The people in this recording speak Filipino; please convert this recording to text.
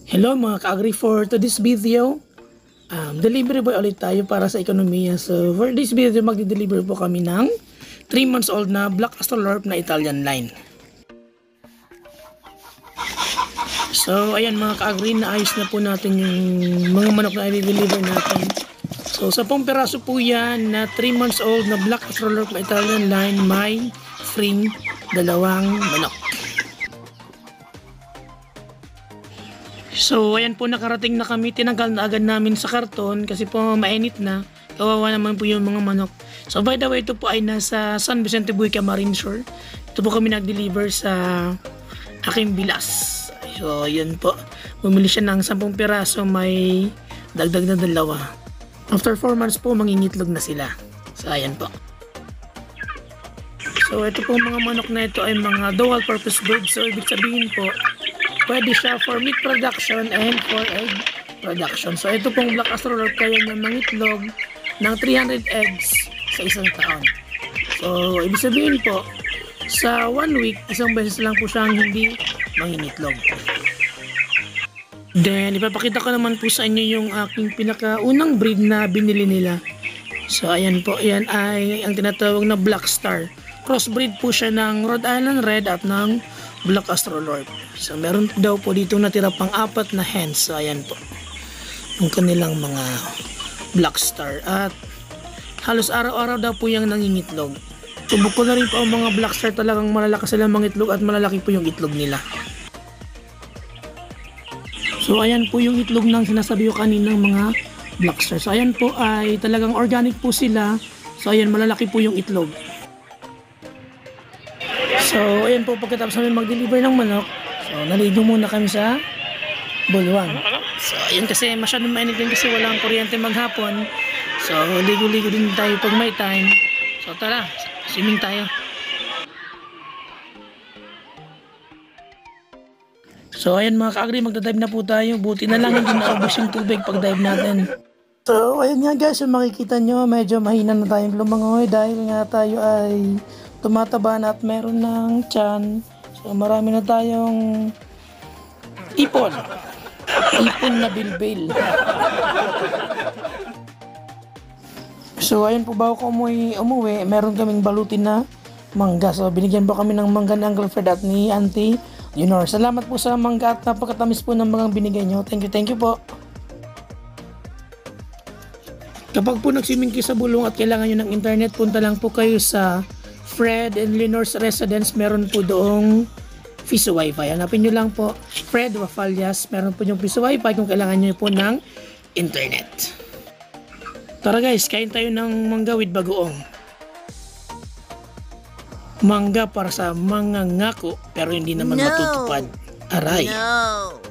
Hello mga ka-agri, for today's video, delivery boy ulit tayo para sa ekonomiya. So for this video, magdi-deliver po kami ng 3 months old na Black Astrolorp na Italian line. So ayan mga ka-agri, naayos na po natin yung mga manok na i-deliver natin. So 10 peraso po yan na 3 months old na Black Astrolorp na Italian line, may free 2 manok. So ayan po, nakarating na kami, tinanggal na agad namin sa karton kasi po mainit na, kawawa naman po yung mga manok. So by the way, ito po ay nasa San Vicente Buica Marine Shore. Ito po kami nag-deliver sa aking bilas. So ayan po, bumili siya ng 10 piraso, may dagdag na 2. After 4 months po, mangingitlog na sila. So ayan po. So ito po mga manok na ito ay mga dual purpose birds. So ibig sabihin po, pwede siya for meat production and for egg production. So ito pong Black Astrolorp kaya niya mangitlog ng 300 eggs sa isang taon. So ibig sabihin po, sa 1 week, isang beses lang po siyang hindi mangingitlog. Then ipapakita ko naman po sa inyo yung aking pinakaunang breed na binili nila. So ayan po, yan ay ang tinatawag na Black Star. Crossbreed po siya ng Rhode Island Red at ng Black Astrolorp. So meron daw po dito natira pang 4 na hens. So ayan po yung kanilang mga Black Star, at halos araw-araw daw po yung nangingitlog. Subok ko na rin po ang mga Black Star, talagang malalakas sila mangitlog at malalaki po yung itlog nila. So ayan po yung itlog ng sinasabi ko kaninang mga Black Star. So ayan po ay talagang organic po sila. So ayan, malalaki po yung itlog. So ayan po, pagkatapos namin mag-deliver ng manok, so naligo muna kami sa bulwang. So ayan, kasi masyadong mainit din kasi walang kuryente maghapon. So ligo-ligo din tayo pag may time. So tara, swimming tayo. So ayan mga ka-agri, magdadive na po tayo. Buti na lang hindi naubos yung tubig pag dive natin. So ayan nga guys, yung makikita nyo, medyo mahina na tayong lumangoy dahil nga tayo ay tumataba na at meron ng tiyan. So marami na tayong ipon na bilbil. So ayun po, bago ko umuwi, meron kaming balutin na mangga. So binigyan po kami ng mangga ni Uncle Fred at ni Auntie Leonor. Salamat po sa mangga at napakatamis po ng mga binigay nyo. Thank you po. Kapag po nag-swimming kayo sa bulong at kailangan nyo ng internet, punta lang po kayo sa Fred and Leonor's Residence. Meron po doong Fiso Wi-Fi. Hanapin nyo lang po Fred Wafalias. Meron po yung Fiso Wi-Fi kung kailangan nyo po ng internet. Tara guys, kain tayo ng mangga with bagoong. Mangga para sa mga ngako pero hindi naman matutupad. Aray. No.